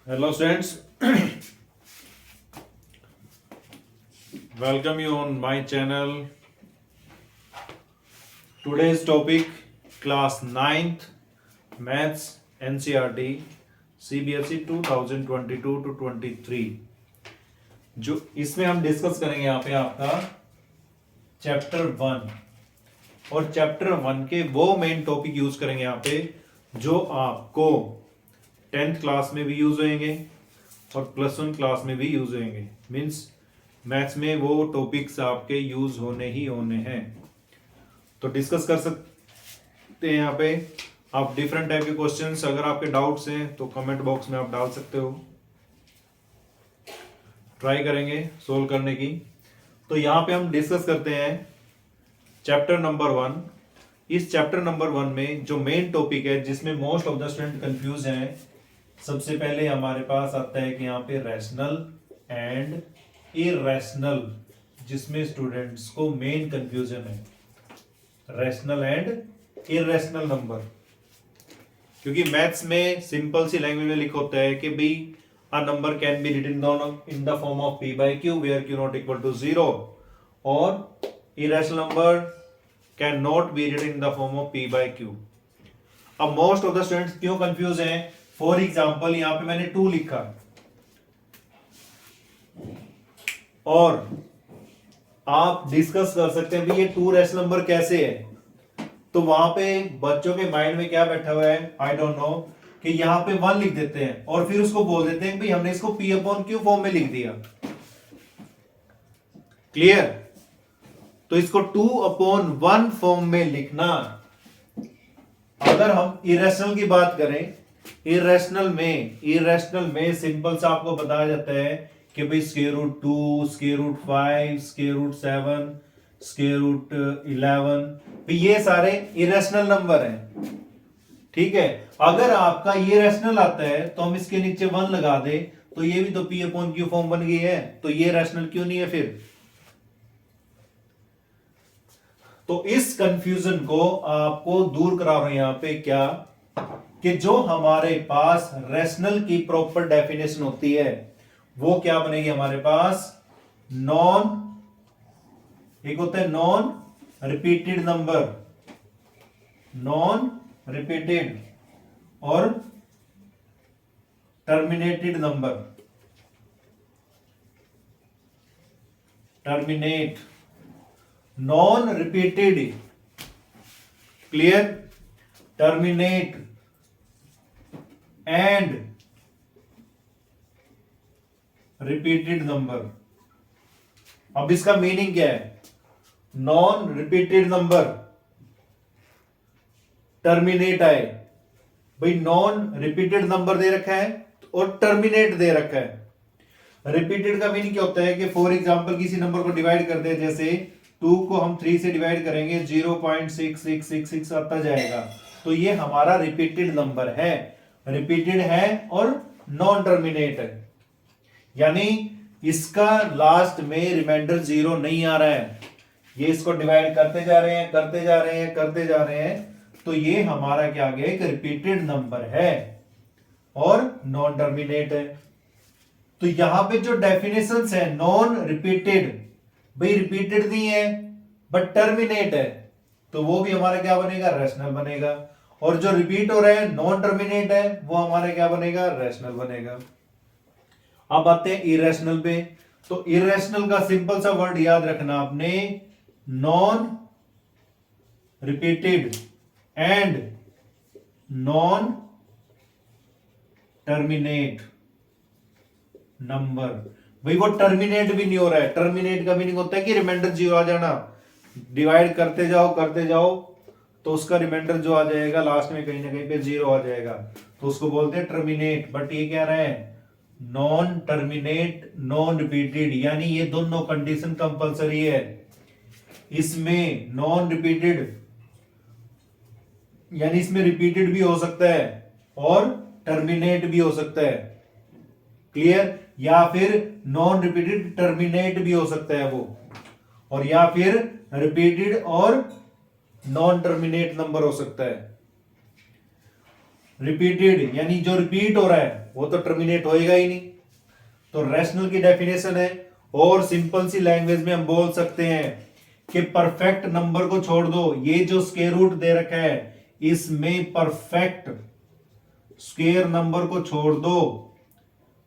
Hello students, welcome you on my channel. Today's topic class 9th Maths NCERT CBSE 2022 to 23 जो इसमें हम discuss करेंगे यहाँ पे आपका चैप्टर 1 और चैप्टर 1 के वो मेन टॉपिक यूज करेंगे यहाँ पे जो आपको 10th क्लास में भी यूज होंगे और +1 क्लास में भी यूज होंगे। मीन्स मैथ्स में वो टॉपिक्स आपके यूज होने ही होने हैं, तो डिस्कस कर सकते हैं यहाँ पे आप। डिफरेंट टाइप के क्वेश्चंस अगर आपके डाउट्स हैं तो कमेंट बॉक्स में आप डाल सकते हो, ट्राई करेंगे सोल्व करने की। तो यहाँ पे हम डिस्कस करते हैं चैप्टर नंबर 1। इस चैप्टर नंबर 1 में जो मेन टॉपिक है जिसमें most of the student confuse हैं, सबसे पहले हमारे पास आता है कि यहाँ पे रैशनल एंड इरैशनल, जिसमें स्टूडेंट्स को मेन कंफ्यूजन है रैशनल एंड इरैशनल नंबर। क्योंकि मैथ्स में सिंपल सी लैंग्वेज में लिखा होता है कि भाई a number can be written down in the form of p by q where q not equal to 0 और irrational number can not be written in the form of p by q। अब most of the students क्यों confuse हैं? For example यहाँ पे मैंने 2 लिखा और आप डिस्कस कर सकते हैं भी ये 2 रैशनल नंबर कैसे है। तो वहां पे बच्चों के माइंड में क्या बैठा हुआ है, आई डोंट नो, कि यहाँ पे 1 लिख देते हैं और फिर उसको बोल देते हैं भाई हमने इसको p अपॉन q फॉर्म में लिख दिया। क्लियर? तो इसको 2 अपॉन 1 फॉर्म में लिखना। अगर हम इरेशनल की बात करें, इरेशनल में सिंपल सा आपको बताया जाता है कि भाई square root 2, square root 5, square root 7, square root 11, ये सारे इरेशनल नंबर हैं। ठीक है, अगर आपका ये रैशनल आता है तो हम इसके नीचे 1 लगा दे तो ये भी तो p अपॉन q फॉर्म बन गई है, तो ये रैशनल क्यों नहीं है फिर? तो इस कंफ्यूजन को आपको दूर करा रहे हैं यहां पे क्या, कि जो हमारे पास रैशनल की प्रॉपर डेफिनेशन होती है वो क्या बनेगी हमारे पास? एक होता है non repeated number, non repeated और terminated number, terminate, non repeated, clear, terminate and repeated number. अब इसका मीनिंग क्या है? नॉन रिपीटेड नंबर टर्मिनेट आए, भाई नॉन रिपीटेड नंबर दे रखा है और टर्मिनेट दे रखा है। रिपीटेड का मीनिंग क्या होता है कि फॉर एग्जांपल किसी नंबर को डिवाइड कर दे, जैसे 2 को हम 3 से डिवाइड करेंगे 0.6666 आता जाएगा, तो ये हमारा रिपीटेड नंबर है, रिपीटेड है और नॉन टर्मिनेट है, यानी इसका लास्ट में रिमाइंडर 0 नहीं आ रहा है। ये इसको डिवाइड करते जा रहे हैं, करते जा रहे हैं, करते जा रहे हैं, तो ये हमारा क्या आ गया? एक रिपीटेड नंबर है और नॉन टर्मिनेट है। तो यहां पे जो डेफिनेशंस है नॉन रिपीटेड, भाई रिपीटेड नहीं है बट टर्मिनेट है, तो वो भी हमारा क्या बनेगा? रैशनल बनेगा। और जो रिपीट हो रहा है नॉन टर्मिनेट है वो हमारा क्या बनेगा? रैशनल बनेगा। अब आते हैं इरेशनल पे। तो इरेशनल का सिंपल सा वर्ड याद रखना आपने, non repeated and non terminate number. भाई वो टर्मिनेट भी नहीं हो रहा है। टर्मिनेट का मीनिंग होता है कि रिमाइंडर 0 आ जाना, डिवाइड करते जाओ तो उसका रिमाइंडर जो आ जाएगा लास्ट में कहीं ना कहीं पे 0 आ जाएगा, तो उसको बोलते हैं टर्मिनेट। बट ये क्या रहा है? नॉन टर्मिनेट, नॉन रिपीटेड, यानी ये दोनों कंडीशन कंपलसरी है। इसमें नॉन रिपीटेड यानी इसमें रिपीटेड भी हो सकता है और टर्मिनेट भी हो सकता है, क्लियर? या फिर नॉन रिपीटेड टर्मिनेट भी हो सकता है वो, और या फिर रिपीटेड और नॉन टर्मिनेट नंबर हो सकता है। रिपीटेड यानी जो रिपीट हो रहा है वो तो टर्मिनेट होएगा ही नहीं। तो रैशनल की डेफिनेशन है, और सिंपल सी लैंग्वेज में हम बोल सकते हैं कि परफेक्ट नंबर को छोड़ दो, ये जो स्क्वायर रूट दे रखा है इसमें परफेक्ट स्क्वायर नंबर को छोड़ दो,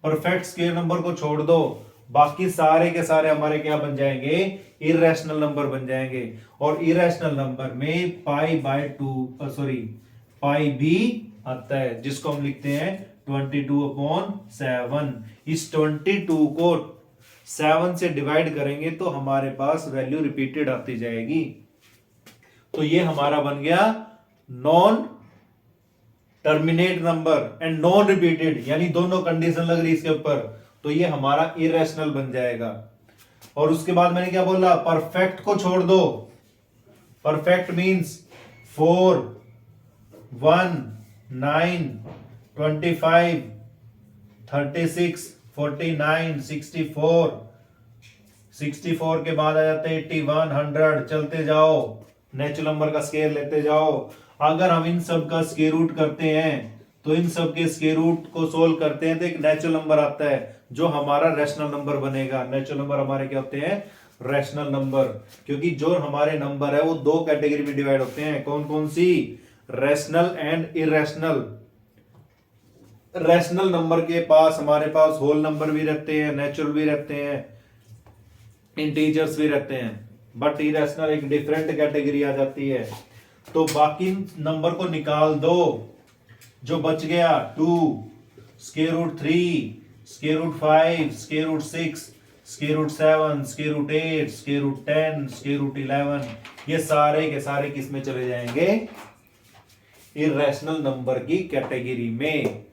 परफेक्ट स्क्वायर नंबर को छोड़ दो, बाकी सारे के सारे हमारे क्या बन जाएंगे, इरेशनल नंबर बन जाएंगे। और इरेशनल नंबर में पाई बाय 2 सॉरी पाई भी आता है, जिसको हम लिखते हैं 22/7। इस 22 को 7 से डिवाइड करेंगे तो हमारे पास वैल्यू रिपीटेड आती जाएगी। तो ये हमारा बन गया non terminate number and non repeated, यानी दोनों कंडीशन लग रही इसके ऊपर, तो ये हमारा इरेशनल बन जाएगा। और उसके बाद मैंने क्या बोला, परफेक्ट को छोड़ दो। परफेक्ट मींस 4, 1, 9, 25, 36, 49, 64, 64 के बाद आ जाते हैं 81, 100, चलते जाओ, नेचुरल नंबर का स्क्वायर लेते जाओ। अगर हम इन सब का स्क्वायर रूट करते हैं तो इन सब के स्क्वायर रूट को सोल्व करते हैं तो एक नेचुरल नंबर आता है जो हमारा रैशनल नंबर बनेगा। नेचुरल नंबर हमारे क्या होते हैं, रैशनल नंबर, क्योंकि जो हमारे नंबर है वो दो कैटेगरी में डिवाइड होते हैं। कौन कौन सी, rational and irrational. Rational number के पास हमारे पास होल नंबर भी रहते हैं, नेचुरल भी रहते हैं, इंटीजर्स भी रहते हैं, बट इरेशनल एक डिफरेंट कैटेगरी आ जाती है। तो बाकी नंबर को निकाल दो, जो बच गया 2, square root 3, square root 5, square root 6, square root 7, square root 8, square root 10, square root 11, ये सारे के सारे किस में चले जाएंगे, इरेशनल नंबर की कैटेगरी में।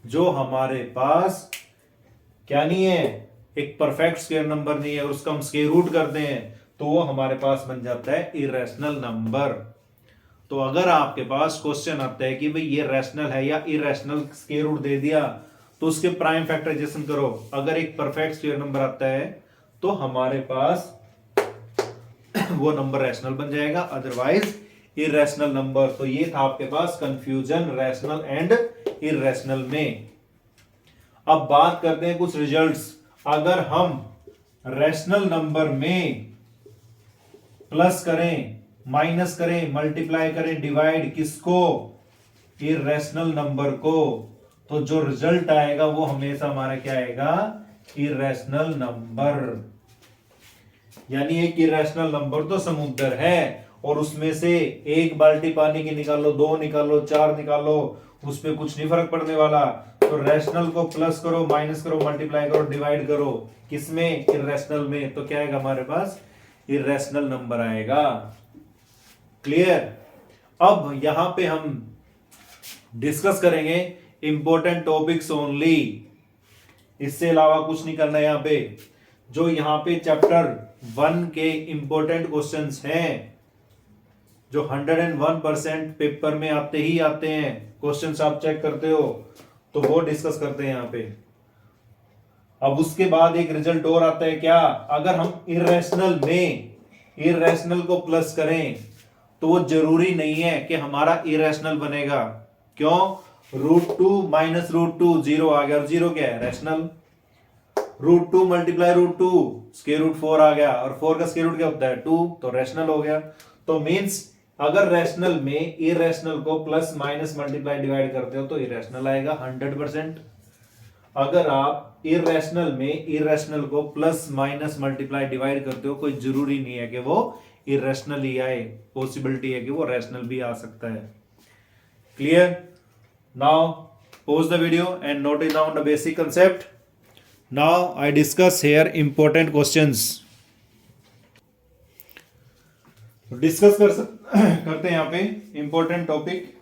जो हमारे पास क्या नहीं है, एक परफेक्ट स्क्वायर नंबर नहीं है, और उसका हम स्क्वायर रूट करते हैं तो वो हमारे पास बन जाता है इरेशनल नंबर। तो अगर आपके पास क्वेश्चन आता है कि भाई ये रैशनल है या इरेशनल, स्क्वायर रूट दे दिया तो उसके प्राइम फैक्टराइजेशन करो। अगर एक परफेक्ट स्क्वायर नंबर आता है तो हमारे पास वो नंबर रैशनल बन जाएगा, अदरवाइज इरेशनल नंबर। तो ये था आपके पास कंफ्यूजन रैशनल एंड इरेशनल में। अब बात करते हैं कुछ रिजल्ट्स। अगर हम रैशनल नंबर में प्लस करें, माइनस करें, मल्टीप्लाई करें, डिवाइड किसको, इरेशनल नंबर को, तो जो रिजल्ट आएगा वो हमेशा हमारा क्या आएगा, इरेशनल नंबर। यानी एक इरेशनल नंबर तो समुद्र है और उसमें से एक बाल्टी पानी की निकालो, 2 निकालो, 4 निकालो, उस पर कुछ नहीं फर्क पड़ने वाला। तो रैशनल को प्लस करो, माइनस करो, मल्टीप्लाई करो, डिवाइड करो, किसमें, इरेशनल में, तो क्या आएगा हमारे पास, इरेशनल नंबर आएगा। क्लियर। अब यहां पे हम डिस्कस करेंगे इंपॉर्टेंट टॉपिक्स ओनली, इससे अलावा कुछ नहीं करना है। यहां पे जो यहां पे चैप्टर 1 के इंपॉर्टेंट क्वेश्चंस हैं, जो 101% पेपर में आते ही आते हैं, क्वेश्चंस आप चेक करते हो, तो वो डिस्कस करते हैं यहां पे। अब उसके बाद एक रिजल्ट और आता है, क्या, अगर हम इरेशनल में इरेशनल को प्लस करें तो वो जरूरी नहीं है कि हमारा इरेशनल बनेगा। क्यों, √2 माइनस √2 जीरो आ गया, और जीरो क्या है, रैशनल। √2 मल्टीप्लाई √2 स्क्वायर रूट 4 आ गया, और 4 का स्क्वायर रूट क्या होता है, 2, तो रैशनल हो गया। तो मींस अगर रैशनल में इरेशनल को प्लस माइनस मल्टीप्लाई डिवाइड करते हो तो इरेशनल आएगा 100%। अगर आप इरेशनल में इरेशनल को प्लस माइनस मल्टीप्लाई डिवाइड करते हो, कोई जरूरी नहीं है कि वो इरेशनल ही आए, पॉसिबिलिटी है कि वो रैशनल भी आ सकता है। Clear. Now pause the video and note it down the basic concept. Now I discuss here important questions. Discuss करते हैं यहां पे इंपॉर्टेंट टॉपिक।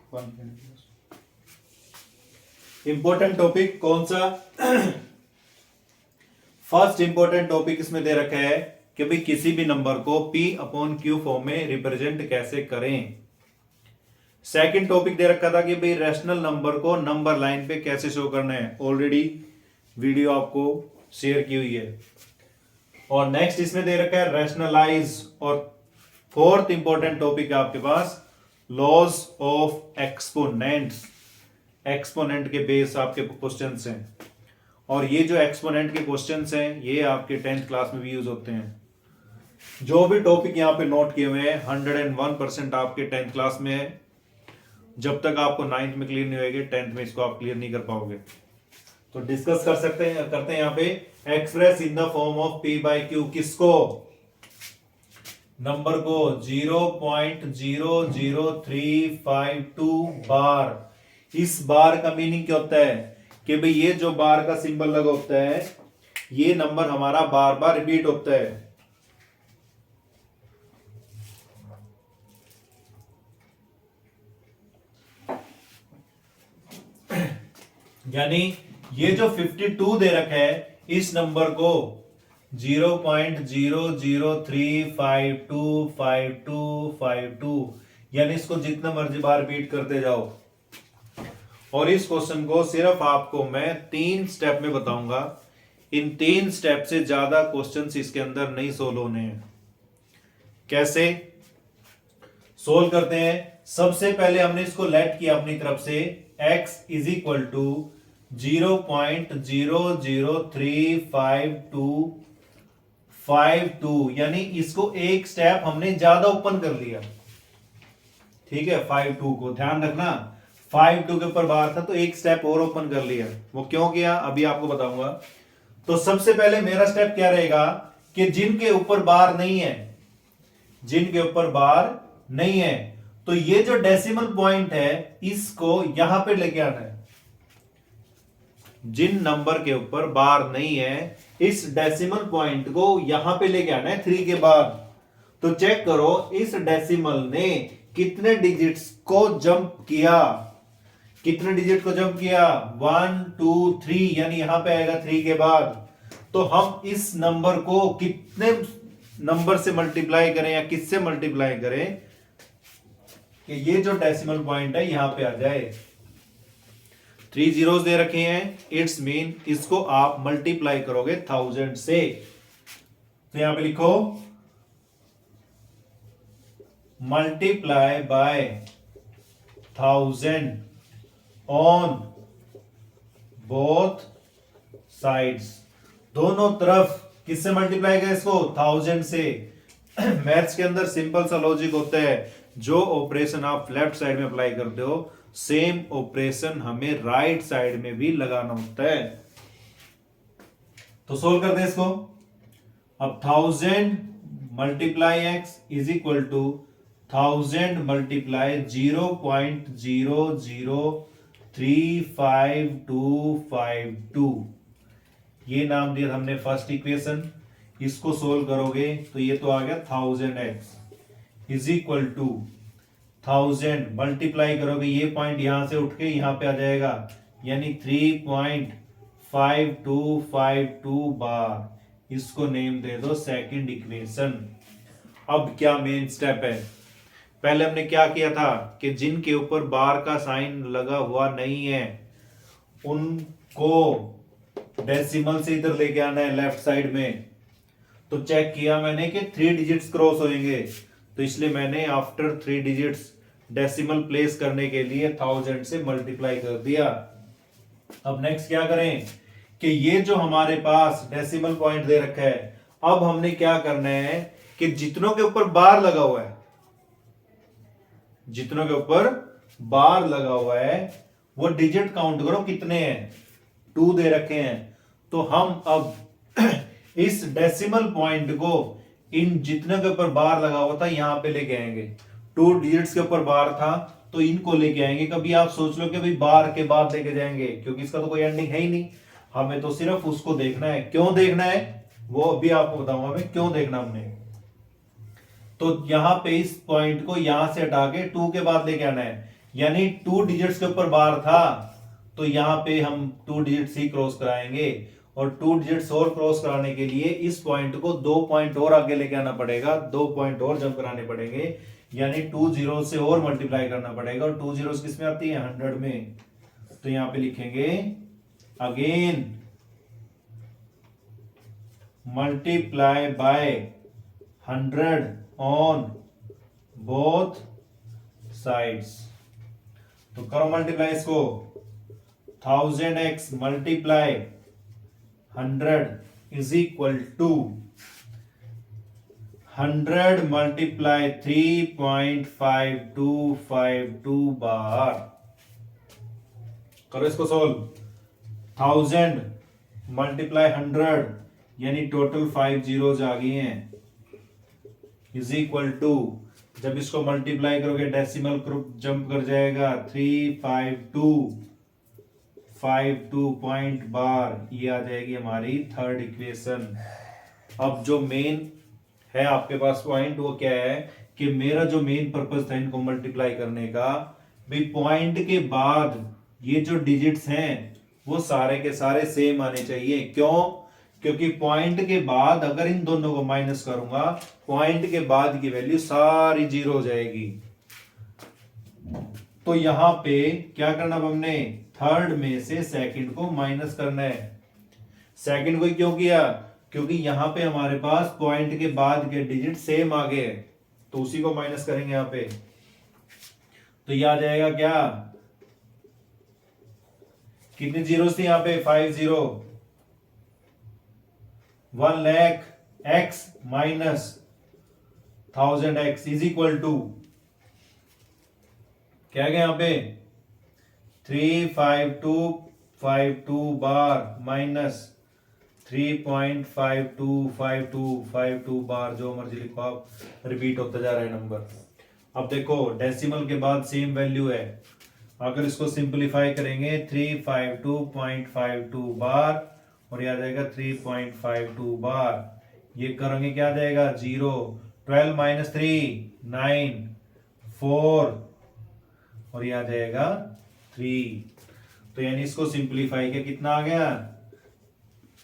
इंपॉर्टेंट टॉपिक कौन सा, फर्स्ट इंपॉर्टेंट टॉपिक इसमें दे रखा है कि भाई किसी भी नंबर को P/Q फॉर्म में रिप्रेजेंट कैसे करें। सेकंड टॉपिक दे रखा था कि भाई रैशनल नंबर को नंबर लाइन पे कैसे शो करना है, ऑलरेडी वीडियो आपको शेयर की हुई है। और नेक्स्ट इसमें दे रखा है रैशनलाइज। और फोर्थ इंपॉर्टेंट टॉपिक है आपके पास लॉज ऑफ एक्सपोनेंट्स। एक्सपोनेंट के बेस आपके क्वेश्चंस हैं, और ये जो एक्सपोनेंट के क्वेश्चंस हैं ये आपके 10th क्लास में भी यूज होते हैं। जो भी टॉपिक यहाँ पे नोट किए हुए हैं 101% आपके 10th क्लास में है। जब तक आपको 9th में क्लियर नहीं होएगी 10th में इसको आप क्लियर नहीं कर पाओगे। तो डिस्कस कर सकते हैं, करते हैं यहाँ पे express in the form of P by Q। किसको? नंबर को 0.00352 बार। इस बार का मीनिंग क्या होता है कि भाई ये जो बार का सिंबल लगा होता है ये नंबर हमारा बार बार रिपीट होता है। यानी ये जो 52 दे रखा है इस नंबर को 0.003525252 यानी इसको जितना मर्जी बार रिपीट करते जाओ। और इस क्वेश्चन को सिर्फ आपको मैं 3 स्टेप में बताऊंगा। इन 3 स्टेप से ज्यादा क्वेश्चंस इसके अंदर नहीं सोल्व होने हैं। कैसे सोल्व करते हैं? सबसे पहले हमने इसको लेट किया अपनी तरफ से x इज इक्वल टू 0.0035252 यानी इसको एक स्टेप हमने ज्यादा ओपन कर लिया। ठीक है, 52 को ध्यान रखना, 52 के ऊपर बार था तो एक स्टेप और ओपन कर लिया। वो क्यों किया अभी आपको बताऊंगा। तो सबसे पहले मेरा स्टेप क्या रहेगा कि जिनके ऊपर बार नहीं है, जिनके ऊपर बार नहीं है तो ये जो डेसिमल पॉइंट है इसको यहां पे लेके आना है। जिन नंबर के ऊपर बार नहीं है इस डेसिमल पॉइंट को यहां पे लेके आना है 3 के बाद। तो चेक करो इस डेसिमल ने कितने डिजिट्स को जंप किया, कितने डिजिट को जंप किया 1 2 3 यानी यहां पे आएगा 3 के बाद। तो हम इस नंबर को कितने नंबर से मल्टीप्लाई करें या किससे मल्टीप्लाई करें कि ये जो डेसिमल पॉइंट है यहां पे आ जाए। 3 जीरोस दे रखे हैं, इट्स मीन इसको आप मल्टीप्लाई करोगे 1000 से। तो यहां पे लिखो multiply by 1000 on both sides. दोनों तरफ किससे मल्टीप्लाई करें इसको 1000 से। मैथ्स के अंदर सिंपल सा लॉजिक होता है, जो ऑपरेशन आप लेफ्ट साइड में अप्लाई करते हो सेम ऑपरेशन हमें राइट साइड में भी लगाना होता है। तो सोल्व करते हैं इसको। अब 1000 multiply x is equal to 1000 multiply 0.0035252 ये नाम दिया हमने फर्स्ट इक्वेशन। इसको सोल्व करोगे तो ये तो आ गया 1000x is equal to 1000 multiply करोगे ये पॉइंट यहां से उठ के यहां पे आ जाएगा यानी 3.5252 बार। इसको नेम दे दो सेकंड इक्वेशन। अब क्या मेन स्टेप है? पहले हमने क्या किया था कि जिनके ऊपर बार का साइन लगा हुआ नहीं है उनको डेसिमल से इधर लेके आना है लेफ्ट साइड में। तो चेक किया मैंने कि 3 डिजिट्स क्रॉस होंगे, तो इसलिए मैंने आफ्टर 3 डिजिट्स डेसिमल प्लेस करने के लिए 1000 से मल्टीप्लाई कर दिया। अब नेक्स्ट क्या करें कि ये जो हमारे पास डेसिमल पॉइंट दे रखा है अब हमने क्या करना है कि जितनों के ऊपर बार लगा हुआ है, जितनों के ऊपर बार लगा हुआ है वो डिजिट काउंट करो कितने हैं, 2 दे रखे हैं। तो हम अब इस डेसिमल पॉइंट को इन जितने के ऊपर बार लगा हुआ था यहां पे लेके आएंगे। 2 डिजिट्स के ऊपर बार था तो इनको लेके आएंगे। कभी आप सोच लो कि भाई बार के बाद लेके जाएंगे, क्योंकि इसका तो कोई एंडिंग है ही नहीं, हमें तो सिर्फ उसको देखना है। क्यों देखना है वो अभी आपको बताऊंगा मैं क्यों देखना हमने। तो यहां पे इस पॉइंट को यहां से हटा के 2 के बाद लेके आना है, यानी 2 डिजिट्स के ऊपर बार था तो यहां पे हम 2 डिजिट्स ही क्रॉस कराएंगे। और 2 डिजिट्स और क्रॉस कराने के लिए इस पॉइंट को 2 पॉइंट और आगे लेके आना पड़ेगा, 2 पॉइंट और जंप कराने पड़ेंगे, यानी 2 जीरो से और मल्टीप्लाई करना पड़ेगा। और 2 जीरो किस में आती है 100 में। तो यहां पे लिखेंगे again multiply by 100 on both sides. तो करो मल्टीप्लाई इसको, 1000x multiply 100 is equal to 100 multiply 3.5252 बार। करो इसको सोल्व। 1000 मल्टीप्लाई 100 यानी टोटल 5 जीरोज आ गई हैं, इज इक्वल टू, जब इसको मल्टीप्लाई करोगे डेसिमल जंप कर जाएगा 35252 पॉइंट बार, ये आ जाएगी हमारी थर्ड इक्वेशन। अब जो मेन है आपके पास पॉइंट वो क्या है कि मेरा जो मेन पर्पस था इनको मल्टीप्लाई करने का, भी पॉइंट के बाद ये जो डिजिट्स हैं वो सारे के सारे सेम आने चाहिए। क्यों? क्योंकि पॉइंट के बाद अगर इन दोनों को माइनस करूंगा, पॉइंट के बाद की वैल्यू सारी जीरो हो जाएगी। तो यहां पे क्या करना हमने, थर्ड में से सेकंड को माइनस करना है। सेकंड को क्यों किया? क्योंकि यहां पे हमारे पास पॉइंट के बाद के डिजिट सेम आ गए, तो उसी को माइनस करेंगे यहां पे। तो ये आ जाएगा क्या, कितनी जीरो थी यहां पे, 5 zero. 1 lakh x minus 1000x is equal to क्या गया यहां पे 35252 बार माइनस 3.525252 बार, जो मर्जी लिखो आप, रिपीट होता जा रहा है नंबर। अब देखो डेसिमल के बाद सेम वैल्यू है, अगर इसको सिंपलीफाई करेंगे 352.52 बार और यह आ जाएगा 3.52 बार, ये करेंगे क्या आ जाएगा 0, 12 माइनस 3 9 4 और यह आ जाएगा 3। तो यानी इसको सिंपलीफाई किया कितना आ गया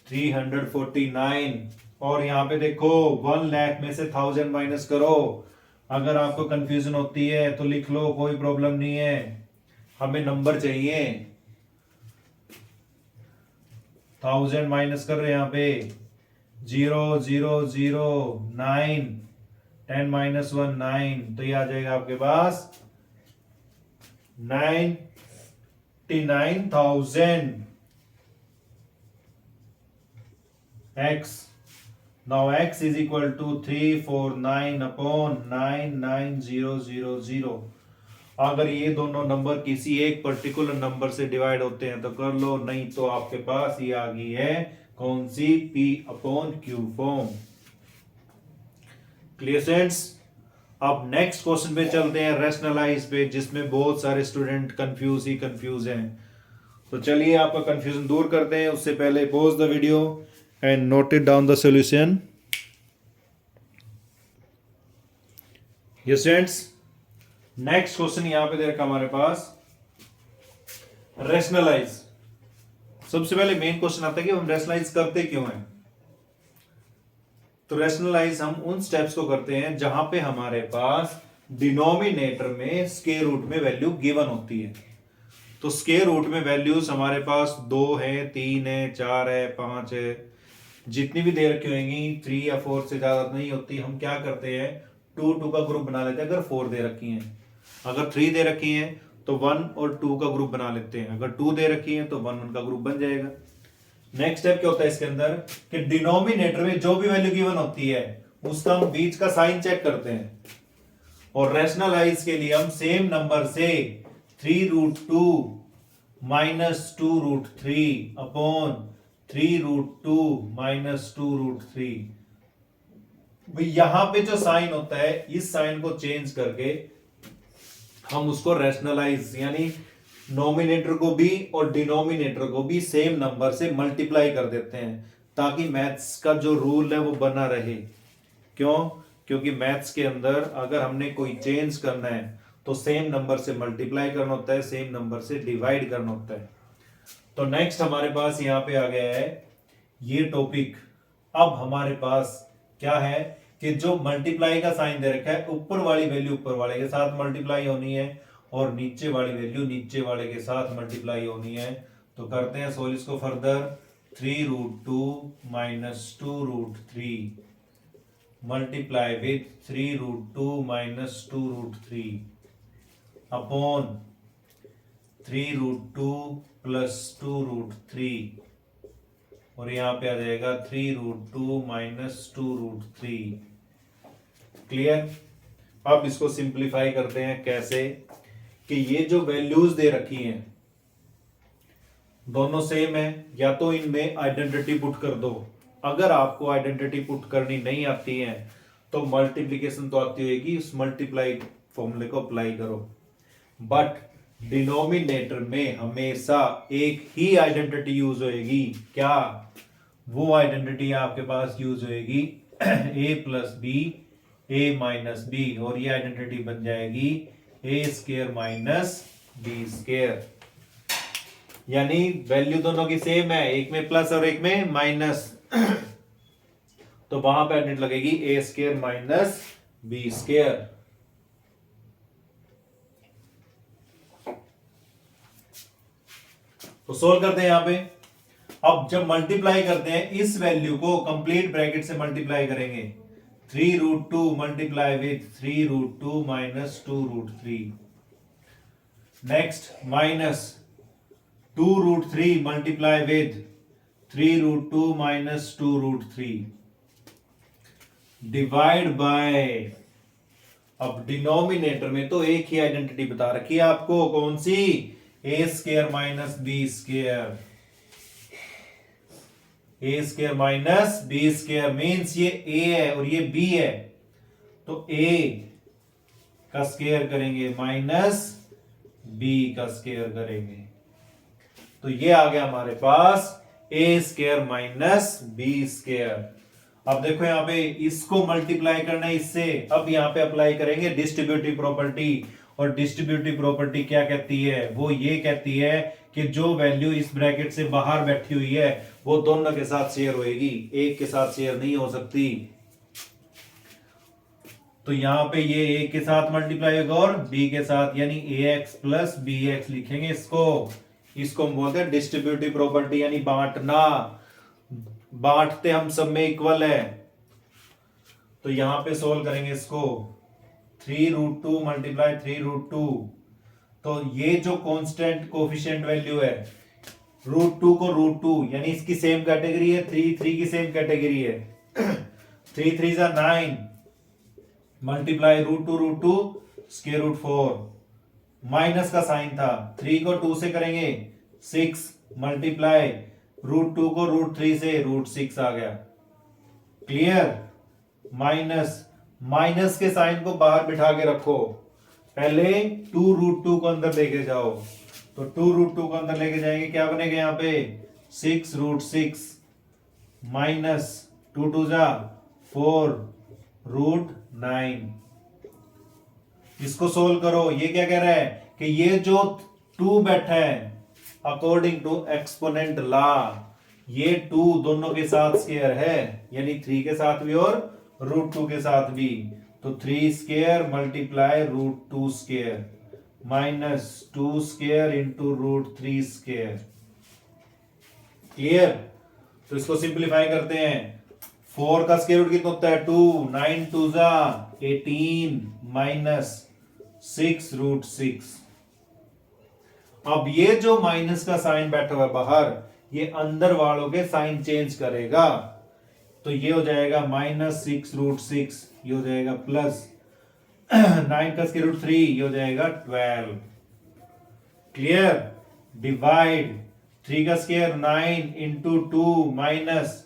349। और यहां पे देखो 1 लाख में से 1000 माइनस करो। अगर आपको कंफ्यूजन होती है तो लिख लो, कोई प्रॉब्लम नहीं है, हमें नंबर चाहिए। 1000 माइनस कर रहे हैं यहां पे 0 0 0 9 10 माइनस 1 9, तो ये आ जाएगा आपके पास 99,000 x। now x is equal to 349 upon 99000। अगर ये दोनों नंबर किसी एक पर्टिकुलर नंबर से डिवाइड होते हैं तो कर लो, नहीं तो आपके पास ये आ गई है कौन सी, p upon q form. Clear students? अब नेक्स्ट क्वेश्चन पे चलते हैं, रैशनलाइज पे, जिसमें बहुत सारे स्टूडेंट कंफ्यूज हैं। तो चलिए आपका कंफ्यूजन दूर करते हैं, उससे पहले pause the video and note it down the solution. Yes students, next question यहां पे दे रखा हमारे पास, रैशनलाइज। सबसे पहले मेन क्वेश्चन आता है कि हम रैशनलाइज करते क्यों हैं। तो रैशनलाइज हम उन स्टेप्स को करते हैं जहां पे हमारे पास डिनोमिनेटर में स्क्वायर रूट में वैल्यू गिवन होती है। तो स्क्वायर रूट में वैल्यूज हमारे पास 2 है, 3 है, 4 है, 5 है, जितनी भी दे रखी होंगी 3 या 4 से ज्यादा नहीं होती। हम क्या करते हैं 2 का ग्रुप बना लेते हैं। अगर 4 दे रखी हैं, अगर 3 दे रखी हैं तो 1 और 2 का ग्रुप बना लेते हैं। अगर 2 दे रखी है तो 1 का ग्रुप बन जाएगा। नेक्स्ट स्टेप क्या होता है इसके अंदर कि डिनोमिनेटर में जो भी वैल्यू गिवन होती है उसका हम बीच का साइन चेक करते हैं। और रैशनलाइज के लिए हम सेम नंबर से 3√2 माइनस 2√3 अपॉन 3√2 माइनस 2√3, यहां पे जो साइन होता है इस साइन को चेंज करके हम उसको रैशनलाइज, यानी नोमिनेटर को भी और डिनोमिनेटर को भी सेम नंबर से मल्टीप्लाई कर देते हैं, ताकि मैथ्स का जो रूल है वो बना रहे। क्यों? क्योंकि मैथ्स के अंदर अगर हमने कोई चेंज करना है तो सेम नंबर से मल्टीप्लाई करना होता है, सेम नंबर से डिवाइड करना होता है। तो नेक्स्ट हमारे पास यहां पे आ गया है ये टॉपिक। अब हमारे पास क्या है कि जो मल्टीप्लाई का साइन दे रखा है, ऊपर वाली वैल्यू ऊपर वाले के साथ मल्टीप्लाई होनी है और नीचे वाली वैल्यू नीचे वाले के साथ मल्टीप्लाई होनी है। तो करते हैं सोल्व इसको further. 3√2 minus 2√3 multiply with 3√2 minus 2√3 upon 3√2 plus 2√3 और यहां पे आ जाएगा 3√2 माइनस 2√3। क्लियर। अब इसको सिंप्लीफाई करते हैं कैसे कि ये जो वैल्यूज दे रखी हैं दोनों सेम है, या तो इनमें आइडेंटिटी पुट कर दो। अगर आपको आइडेंटिटी पुट करनी नहीं आती है तो मल्टीप्लिकेशन तो आती होगी, उस मल्टीप्लाई फॉर्मूले को अप्लाई करो। बट डिनोमिनेटर में हमेशा एक ही आइडेंटिटी यूज होएगी। क्या? वो आइडेंटिटी आपके पास यूज होएगी a plus b a minus b, और ये आइडेंटिटी बन जाएगी a square minus b square. यानी वैल्यू दोनों की सेम है, एक में प्लस और एक में माइनस, तो वहां पे आइडेंटिटी लगेगी a square minus b square. तो सोल्व करते हैं यहां पे। अब जब मल्टीप्लाई करते हैं इस वैल्यू को कंप्लीट ब्रैकेट से मल्टीप्लाई करेंगे। 3√2 multiply with 3√2 minus 2√3। Next minus 2√3 multiply with 3√2 minus 2√3 divide by. अब डिनोमिनेटर में तो एक ही आइडेंटिटी बता रखी है आपको, कौन सी? a square minus b square. a square minus b square means ये a है और ये b है, तो a का स्क्वायर करेंगे माइनस b का स्क्वायर करेंगे, तो ये आ गया हमारे पास a square minus b square. अब देखो यहां पे इसको मल्टीप्लाई करना है इससे। अब यहां पे अप्लाई करेंगे डिस्ट्रीब्यूटिव प्रॉपर्टी, और डिस्ट्रीब्यूटिव प्रॉपर्टी क्या कहती है? वो ये कहती है कि जो वैल्यू इस ब्रैकेट से बाहर बैठी हुई है वो दोनों के साथ शेयर होएगी, एक के साथ शेयर नहीं हो सकती। तो यहां पे ये a के साथ मल्टीप्लाई होगा और b के साथ, यानी ax प्लस bx लिखेंगे इसको। इसको हम बोलते हैं डिस्ट्रीब्यूटिव प्रॉपर्टी, यानी बांटना। बांटते हम सब में इक्वल है। तो यहां पे सोल्व करेंगे इसको। 3√2 मल्टीप्लाई 3√2, तो ये जो कांस्टेंट कोफिशिएंट वैल्यू है √2 को √2, यानी इसकी सेम कैटेगरी है, 3 की सेम कैटेगरी है। 3 3 जा 9 मल्टीप्लाई √2 स्क्वायर रूट 4, माइनस का साइन था, 3 को 2 से करेंगे 6 मल्टीप्लाई √2 को √3 से √6 आ गया। क्लियर। माइनस के साइन को बाहर बिठा के रखो, पहले 2√2 को अंदर लेके जाओ, तो 2√2 को अंदर लेके जाएंगे, क्या बनेगा यहाँ पे 6√6 माइनस 2 2 जा 4√9। इसको सोल्व करो। ये क्या कह रहा है कि ये जो 2 बैठा है अकॉर्डिंग टू एक्सपोनेंट लॉ, ये 2 दोनों के साथ स्क्वायर है, यानी 3 के साथ भी और √2 के साथ भी, तो 3 square multiply √2 square minus 2 square into √3 square. Clear. तो इसको सिंप्लीफाई करते हैं। 4 का स्क्वायर रूट कितना होता है 2, 9 2 जा 18 माइनस 6√6। अब ये जो माइनस का साइन बैठा हुआ है बाहर, ये अंदर वालों के साइन चेंज करेगा, तो ये हो जाएगा माइनस 6√6, ये हो जाएगा प्लस 9 का स्क्वायर रूट 3, ये हो जाएगा 12। क्लियर। डिवाइड 3 का स्क्वायर 9 इंटू 2 माइनस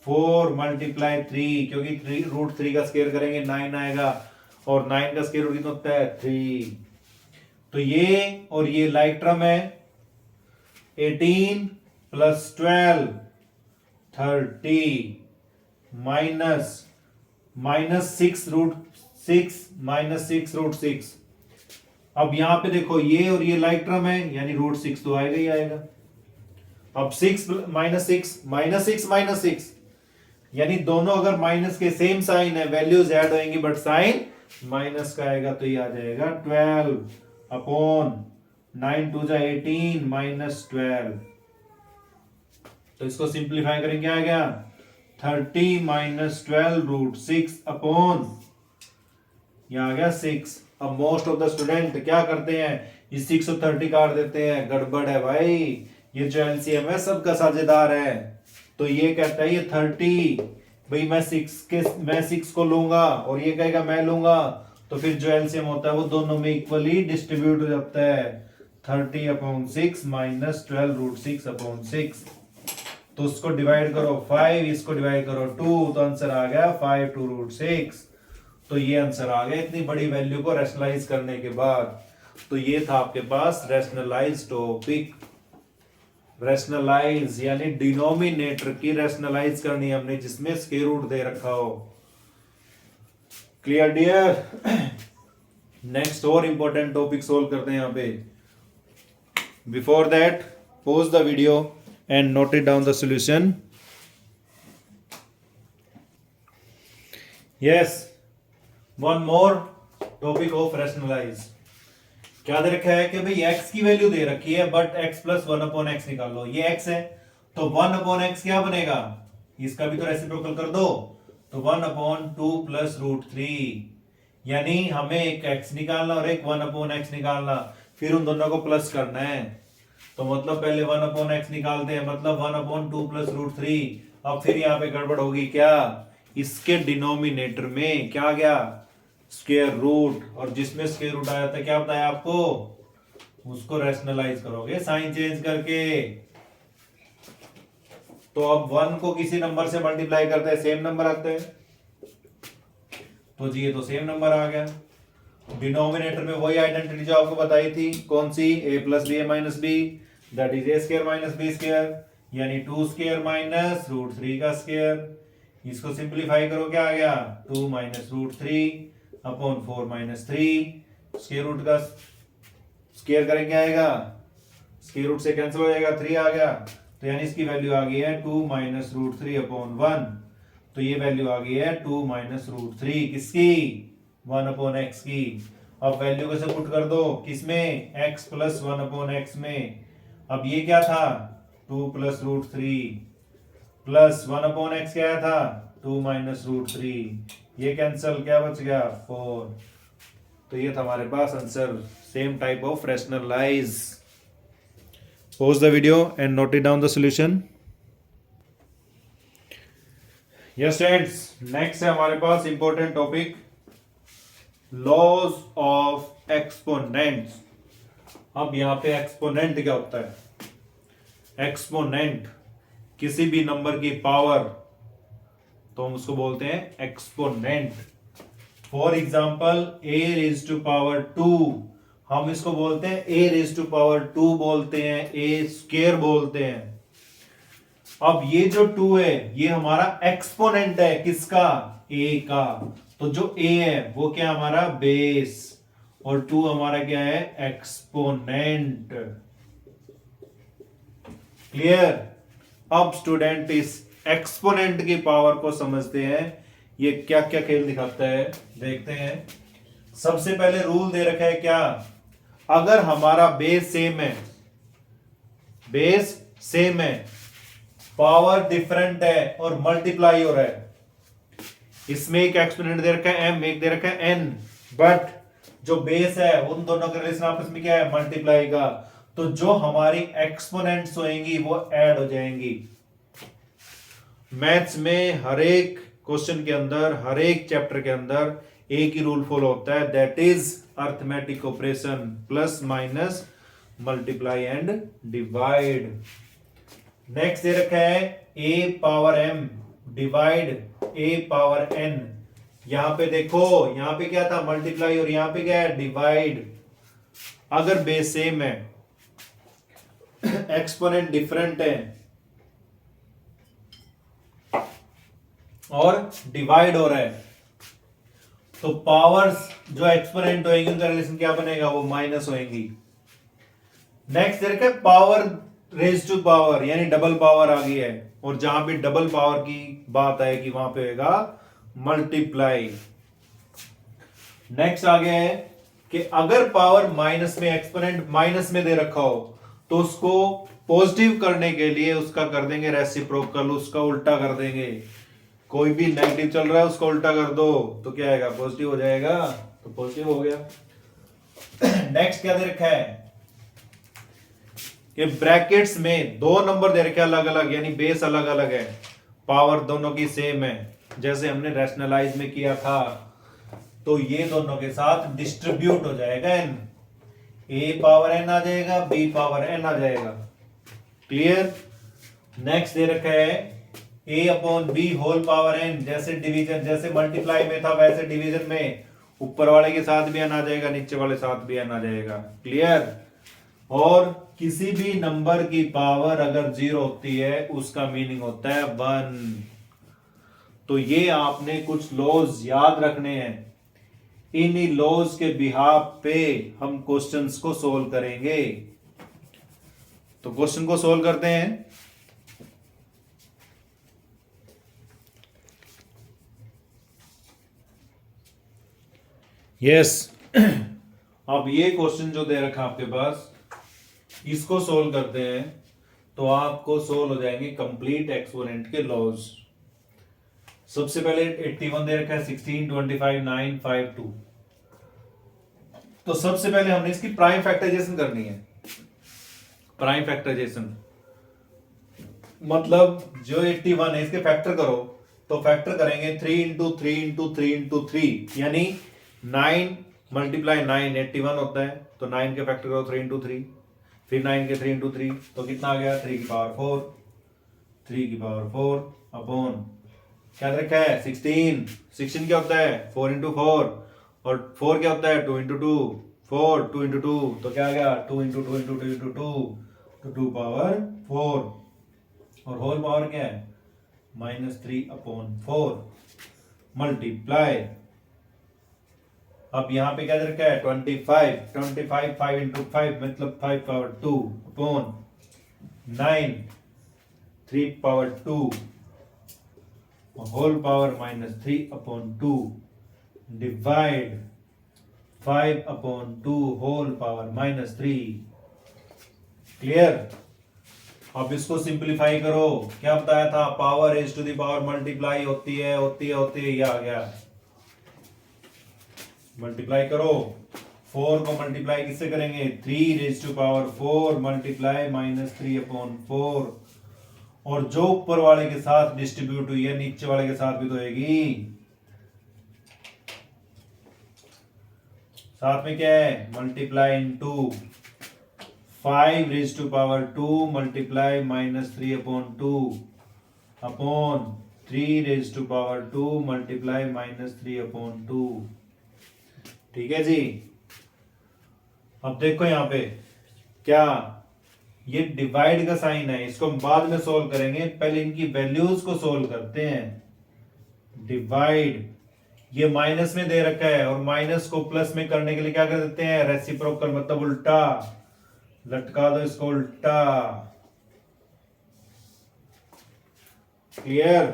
4 मल्टीप्लाई 3, क्योंकि √3 का स्क्वायर करेंगे 9 आएगा, और 9 का स्क्वायर रूट कितना होता है 3। तो ये और ये लाइक टर्म है, 18 प्लस 12 30 माइनस 6√6 माइनस 6√6। अब यहां पे देखो ये और ये लाइक टर्म है, यानी √6 तो आएगा ही आएगा। अब 6 माइनस 6 यानी दोनों अगर माइनस के सेम साइन है, वैल्यूज ऐड होंगी बट साइन माइनस का आएगा, तो ये आ जाएगा 12 अपॉन 9 2 जा 18 माइनस 12। तो इसको सिंप्लीफाई करेंगे, क्या आ गया 30 माइनस 12√6 अपॉन, यहां आ गया 6। अब मोस्ट ऑफ द स्टूडेंट क्या करते हैं, इस 6 और 30 काट देते हैं, गड़बड़ है भाई। ये जो एलसीएम है सबका साझेदार है, तो ये कहता है ये 30, भाई मैं 6 को लूंगा और ये कहेगा मैं लूंगा, तो फिर जो एलसीएम होता है वो दोनों में इक्वली डिस्ट्रीब्यूट हो जाता है। 30/6 माइनस 12√6/6, तो उसको डिवाइड करो 5, इसको डिवाइड करो 2, तो आंसर आ गया 5/2√6। तो ये आंसर आ गया इतनी बड़ी वैल्यू को रैशनलाइज करने के बाद। तो ये था आपके पास रैशनलाइज टॉपिक। रैशनलाइज यानी डिनोमिनेटर की रैशनलाइज करनी है हमने, जिसमें स्क्वायर रूट दे रखा हो। Clear dear? नेक्स्ट और इंपॉर्टेंट टॉपिक सोल्व करते हैं यहां पे। Before that pause the video and note it down the solution. Yes, one more topic of rationalize. क्या दे रखा है कि भाई x की वैल्यू दे रखी है, बट x प्लस 1/x निकालो। ये x है तो 1/x क्या बनेगा, इसका भी तो रेसिप्रोकल कर दो, तो 1/2 प्लस √3, यानी हमें एक x निकालना और एक 1/x निकालना, फिर उन दोनों को प्लस करना है। तो मतलब पहले 1/x निकालते हैं, मतलब 1/2 प्लस √3। अब फिर यहाँ पे गड़बड़ होगी क्या, इसके डिनोमिनेटर में क्या गया, स्क्वायर रूट, और जिसमें स्क्वायर रूट आया था क्या बताया आपको, उसको रैशनलाइज करोगे साइन चेंज करके। तो अब 1 को किसी नंबर से मल्टीप्लाई करते हैं, सेम नंबर आते हैं, तो जी ये तो सेम नंबर आ गया। डिनोमिनेटर में वही आइडेंटिटी जो आपको बताई थी, कौन सी, a plus b a minus b, that is a square minus b square, यानी 2 स्क्वायर माइनस √3 का स्क्वायर। इसको सिंप्लीफाई करो, क्या आ गया, 2 माइनस √3/4 माइनस 3, स्क्वायर रूट का स्क्वायर करें क्या आएगा, स्क्वायर रूट से कैंसिल हो जाएगा, 3 आ गया, तो यानी इसकी वैल्यू आ गई है 2 माइनस √3/1। तो ये वैल्यू आ गई है 2 माइनस √3 किसकी, 1/x की। अब वैल्यू कैसे पुट कर दो, किसमें, x प्लस 1/x में। अब ये क्या था, 2 प्लस √3 प्लस 1/x क्या था, 2 माइनस √3, ये कैंसल, क्या बच गया, 4। तो ये था हमारे पास answer, same type of rationalise. Pause the video and note it down the solution. Yes students, next है हमारे पास important topic, laws of exponents. अब यहां पे एक्सपोनेंट क्या होता है, एक्सपोनेंट किसी भी नंबर की पावर, तो हम उसको बोलते हैं एक्सपोनेंट। फॉर एग्जाम्पल a⁻², हम इसको बोलते हैं a⁻², बोलते हैं, a स्क्वायर बोलते हैं। अब ये जो 2 है ये हमारा एक्सपोनेंट है, किसका, a का। तो जो a है वो क्या हमारा बेस, और 2 हमारा क्या है, एक्सपोनेंट। क्लियर? अब स्टूडेंट इस एक्सपोनेंट की पावर को समझते हैं, ये क्या क्या खेल दिखाता है, देखते हैं। सबसे पहले रूल दे रखा है क्या, अगर हमारा बेस सेम है, बेस सेम है, पावर डिफरेंट है और मल्टीप्लाई हो रहा है, इसमें एक एक्सपोनेंट दे रखा है m, एक दे रखा है n, बट जो बेस है उन दोनों का रिलेशन आपस में क्या है, मल्टीप्लाई का, तो जो हमारी एक्सपोनेंट्स होंगी वो ऐड हो जाएंगी। मैथ्स में हर एक क्वेश्चन के अंदर, हर एक चैप्टर के अंदर एक ही रूल फॉलो होता है, that is arithmetic operation, plus minus multiply and divide. Next दे रखा है a power m divide a power n। यहां पे देखो, यहां पे क्या था, मल्टीप्लाई, और यहां पे क्या है, डिवाइड। अगर बेस सेम है, एक्सपोनेंट डिफरेंट है और डिवाइड हो रहा है, तो पावर्स जो एक्सपोनेंट होंगी उनका रिलेशन क्या बनेगा, वो माइनस होंगी। नेक्स्ट देखिए पावर रेज टू पावर, यानी डबल पावर आ गई है, और जहां भी डबल पावर की बात आएगी वहां पे होगा मल्टीप्लाई। नेक्स्ट आ गया है कि अगर पावर माइनस में, एक्सपोनेंट माइनस में दे रखा हो, तो उसको पॉजिटिव करने के लिए उसका कर देंगे रेसिप्रोकल, उसका उल्टा कर देंगे। कोई भी नेगेटिव चल रहा है उसका उल्टा कर दो, तो क्या आएगा, पॉजिटिव हो जाएगा, तो पॉजिटिव हो गया। नेक्स्ट क्या दे रखा है, कि ब्रैकेट्स में दो नंबर दे रखे अलग अलग, यानी बेस अलग अलग है, पावर दोनों की सेम है, जैसे हमने रैशनलाइज में किया था, तो ये दोनों के साथ डिस्ट्रीब्यूट हो जाएगा n, a पावर n आ जाएगा, b पावर n आ जाएगा। क्लियर। नेक्स्ट दे रखा है a upon b whole power n, जैसे डिवीजन, जैसे मल्टीप्लाई में था वैसे डिवीजन में ऊपर वाले के साथ भी n आ जाएगा, नीचे वाले साथ भी n आ जाएगा। क्लियर। और किसी भी नंबर की पावर अगर 0 होती है उसका मीनिंग होता है 1। तो ये आपने कुछ लॉज याद रखने हैं, इन्हीं लॉज के बिहाफ पे हम क्वेश्चंस को सोल्व करेंगे। तो क्वेश्चन को सोल्व करते हैं। यस अब ये क्वेश्चन जो दे रखा आपके पास, इसको सोल्व करते हैं तो आपको सोल्व हो जाएंगे कंप्लीट एक्सपोनेंट के लॉज। सबसे पहले 81 दे रखा है, 16, 25, 9, 5, 2। तो सबसे पहले हमने इसकी प्राइम फैक्टराइजेशन करनी है। प्राइम फैक्टराइजेशन मतलब जो 81 है इसके फैक्टर करो, तो फैक्टर करेंगे 3 इंटू 3 इंटू 3 इंटू 3, यानी 9 मल्टीप्लाई 9 81 होता है, तो 9 के फैक्टर करो 3 इंटू 3, फिर 9 के 3 इंटू 3, तो कितना आ गया 3 की पावर 4, 3 की पावर 4 अपॉन क्या रखा है 16। 16 क्या होता है 4 इंटू 4, और 4 क्या होता है 2 इंटू 2, 4 2 इंटू 2, तो क्या आ गया 2 इंटू 2 इंटू 2 इंटू 2, तो 2 पावर 4, और होल पावर क्या है -3 अपॉन 4 मल्टीप्लाई, अब यहां पे क्या दे रखा है 25 5 इंटू 5 मतलब 5 power 2 upon 9 3 power 2 whole power -3 upon 2 divide 5 upon 2 whole power -3। Clear. अब इसको सिंपलीफाई करो, क्या बताया था power raise to the power multiply होती है ये आ गया। मल्टीप्लाई करो, 4 को मल्टीप्लाई किससे करेंगे 3 raise to power 4 multiply -3 upon 4, और जो ऊपर वाले के साथ डिस्ट्रीब्यूट हुई है नीचे वाले के साथ भी तो होगी। साथ में क्या है multiply into 5 raise to power 2 multiply -3 upon 2 upon 3 raise to power 2 multiply -3 upon 2। ठीक है जी। अब देखो यहां पे क्या ये डिवाइड का साइन है, इसको हम बाद में सोल्व करेंगे, पहले इनकी वैल्यूज को सोल्व करते हैं। डिवाइड ये माइनस में दे रखा है, और माइनस को प्लस में करने के लिए क्या कर देते हैं रेसिप्रोकल, मतलब उल्टा लटका दो इसको उल्टा। क्लियर।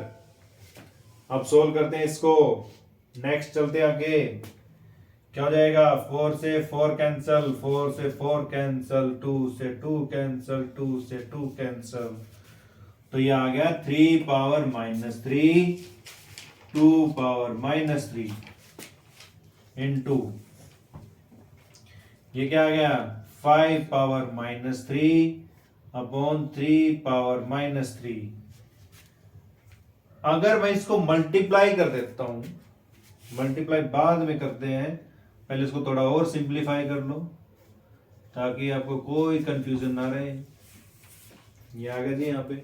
अब सोल्व करते हैं इसको। नेक्स्ट चलते आगे, क्या हो जाएगा 4 से 4 कैंसल, 4 से 4 कैंसल, 2 से 2 कैंसल, 2 से 2 कैंसल, तो ये आ गया 3 पावर -3 2 पावर -3 इनटू ये क्या आ गया 5 पावर -3 अपॉन 3 पावर -3। अगर मैं इसको मल्टीप्लाई कर देता हूं, मल्टीप्लाई बाद में करते हैं, पहले इसको थोड़ा और सिंप्लीफाई कर लो ताकि आपको कोई कंफ्यूजन ना रहे। ये आ गया जी यहां पे।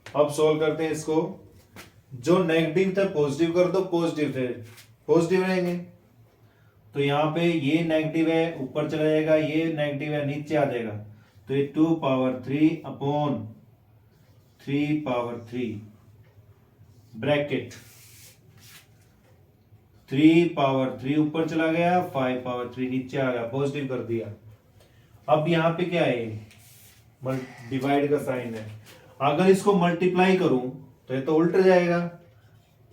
अब सोल्व करते हैं इसको। जो नेगेटिव था पॉजिटिव कर दो, पॉजिटिव थे पॉजिटिव रहेंगे, तो यहां पे ये नेगेटिव है ऊपर चला जाएगा, ये नेगेटिव है नीचे आ जाएगा, तो ये 2 power 3 upon 3 power 3 bracket 3 power 3 ऊपर चला गया, 5 पावर 3 नीचे आ गया, पॉजिटिव कर दिया। अब यहां पे क्या है डिवाइड का साइन है, अगर इसको मल्टीप्लाई करूं तो ये तो उल्ट जाएगा,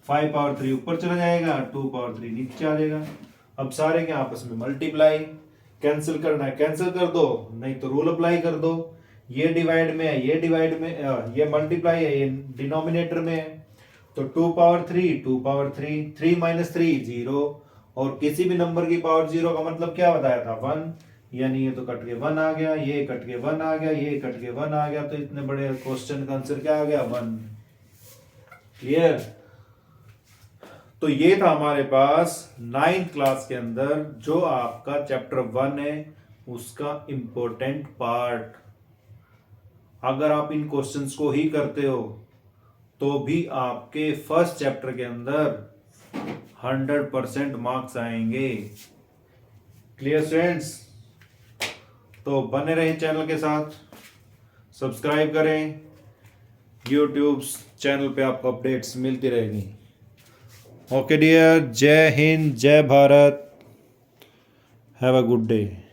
5 पावर 3 ऊपर चला जाएगा, 2 पावर 3 नीचे आ जाएगा। अब सारे के आपस में मल्टीप्लाई, कैंसिल करना है कैंसिल कर दो, नहीं तो रूल अप्लाई कर दो। ये डिवाइड में है, ये डिवाइड में, ये मल्टीप्लाई है, ये डिनोमिनेटर में है, तो 2 पावर 3 2 पावर 3 3 - 3 0, और किसी भी नंबर की पावर 0 का मतलब क्या बताया था 1, यानी ये तो कट के 1 आ गया, ये कट के 1 आ गया, ये कट के 1 आ गया, तो इतने बड़े क्वेश्चन का आंसर क्या आ गया 1। क्लियर। तो ये था हमारे पास 9th क्लास के अंदर जो आपका चैप्टर 1 है उसका इंपॉर्टेंट पार्ट। अगर आप इन क्वेश्चंस को ही करते हो तो भी आपके फर्स्ट चैप्टर के अंदर 100% मार्क्स आएंगे। Clear students. तो बने रहे चैनल के साथ, सब्सक्राइब करें, यूट्यूब चैनल पे आपको अपडेट्स मिलती रहेगी। ओके डियर, जय हिंद, जय Bharat, have a good day.